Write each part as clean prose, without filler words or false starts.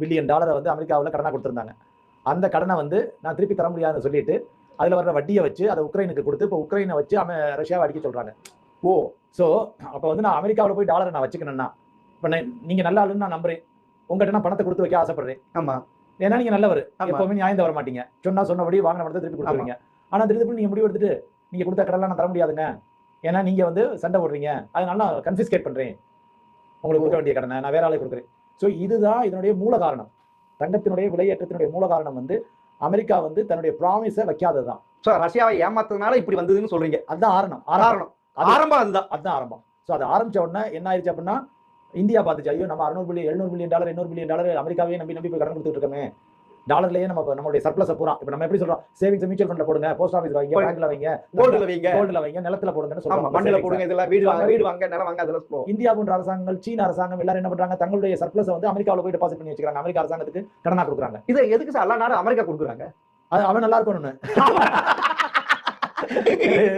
Billion டாலரை வந்து அமெரிக்காவில் கடனாக கொடுத்துருந்தாங்க. அந்த கடனை வந்து நான் திருப்பி தர முடியாதுன்னு சொல்லிட்டு அதில் வர்ற வட்டியை வச்சு அதை உக்ரைனுக்கு கொடுத்து இப்போ உக்ரைனை வச்சு ரஷ்யாவை அடிக்க சொல்றாங்க. ஓ ஸோ அப்போ வந்து நான் அமெரிக்காவில் போய் டாலரை நான் வச்சுக்கணும்னா இப்போ நீங்க நல்ல ஆளுன்னு நான் நம்புறேன். உங்கள்கிட்ட நான் பணத்தை கொடுத்து வைக்க ஆசைப்படுறேன். ஆமா, ஏன்னா நீங்க நல்லவர், எப்பவுமே நியாயம் வர மாட்டீங்க. சொன்னபடி வாங்கின பணத்தை திருப்பி கொடுத்துருவீங்க. ஆனா திருப்பி நீங்க முடிவு எடுத்துட்டு நீங்க கொடுத்த கடன்லாம் நான் தர முடியாதுங்க, ஏன்னா நீங்க வந்து சண்டை போடுறீங்க, அதனால நான் கன்ஃபிஸ்கேட் பண்றேன், உங்களுக்கு கொடுக்க வேண்டிய கடனை நான் வேற ஆளை கொடுக்குறேன். ஸோ இதுதான் இதனுடைய மூல காரணம். தங்கத்தினுடைய விலையேற்றத்தினுடைய மூல காரணம் வந்து அமெரிக்கா வந்து தன்னுடைய ப்ராமிஸை வைக்காததுதான். ஸோ ரஷ்யாவை ஏமாத்ததுனால இப்படி வந்ததுன்னு சொல்றீங்க. அதுதான் ஆரம்பம். அதுதான் ஆரம்பம். ஸோ அது ஆரம்பிச்ச உடனே என்ன ஆயிடுச்சு அப்படின்னா, இந்தியா பார்த்துச்சு, ஐயோ நம்ம 600 billion 700 billion dollar 800 billion dollar அமெரிக்காவே நம்பி போய் கடன் கொடுத்துட்டு இருக்கோமே, டாலர்லயே நம்மளுடைய சர்ப்ளஸ் பூரா இப்போ நம்ம எப்படி சொல்றோம், சேவிங்ஸ் மியூச்சுவல் ஃபண்ட்ல போடுங்க, போஸ்ட் ஆஃபீஸ் வைங்க, பேங்க்ல வைங்க, கோல்டுல வைங்க, நிலத்துல போடுங்கன்னு சொல்றாங்க. மண்ணில போடுங்க, இதெல்லாம் வீடு வாங்க நிலம் வாங்க. அதெல்லாம் இந்தியா போன்ற அரசாங்கங்கள், சீன அரசாங்கம் எல்லாரும் என்ன பண்றாங்க, தங்களுடைய சர்ப்ளஸ் வந்து அமெரிக்காவில் போய் டெபாசிட் பண்ணி வச்சுக்கிறாங்க. அமெரிக்க அரசாங்கத்துக்கு கடனா கொடுக்குறாங்க. இது எதுக்கு சார் எல்லா நாடும் அமெரிக்கா கொடுக்குறாங்க? அவன் நல்லா இருக்கணும்னு.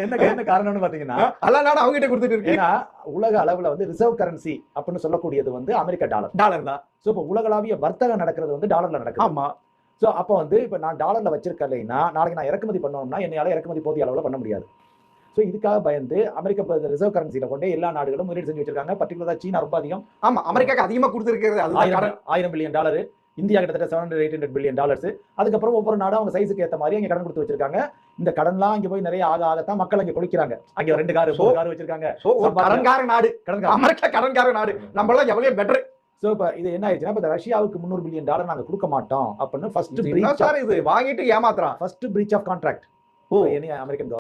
என்ன காரணம்னு பாத்தீங்கன்னா, எல்லா நாடும் அவங்க கிட்ட கொடுத்துட்டு இருக்கு. ஏன்னா உலக அளவுல வந்து ரிசர்வ் கரன்சி அப்படின்னு சொல்லக்கூடியது வந்து அமெரிக்க டாலர் தான். சோ இப்போ உலகளாவிய வர்த்தகம் நடக்கிறது வந்து டாலர்ல நடக்குது. ஆமா. சோ அப்போ வந்து இப்ப நான் டாலர்ல வச்சிருக்கலைன்னா நாளைக்கு நான் இறக்குமதி பண்ணணும்னா என்னால இறக்குமதி போதிய அளவுல பண்ண முடியாது. சோ இதுக்காக பயந்து அமெரிக்க ரிசர்வ் கரன்சில கொண்டே எல்லா நாடுகளும் முதலீடு செஞ்சு வச்சிருக்காங்க. பர்டிகுலரா சீனா ரொம்ப அதிகம். ஆமா, அமெரிக்காக்கு அதிகமா கொடுத்துருக்கிறது 1000 பில்லியன் டாலர், இந்தியா கிட்டத்தட்ட 700-800 பில்லியன் டாலர்ஸ். அதுக்கப்புறம் ஒவ்வொரு நாடும் அவங்க சைஸுக்கு ஏற்ற மாதிரி அங்கே கடன் கொடுத்து வச்சிருக்காங்க. இந்த கடன்லாம் அங்கே போய் நிறைய ஆகத்தான் மக்கள் அங்கே குளிக்கிறாங்க. அங்கே 2 கார் வச்சிருக்காங்க. கடன்கார நாடு நம்மளாம் எவ்வளவு பெட்டர். சோ இப்ப இது என்ன ஆயிடுச்சுன்னா, இப்ப ரஷ்யாவுக்கு 300 பில்லியன் டாலர் நாங்க கொடுக்க மாட்டோம் அப்படின்னு ஃபர்ஸ்ட் இது வாங்கிட்டு ஏமாத்துறான். First breach of contract American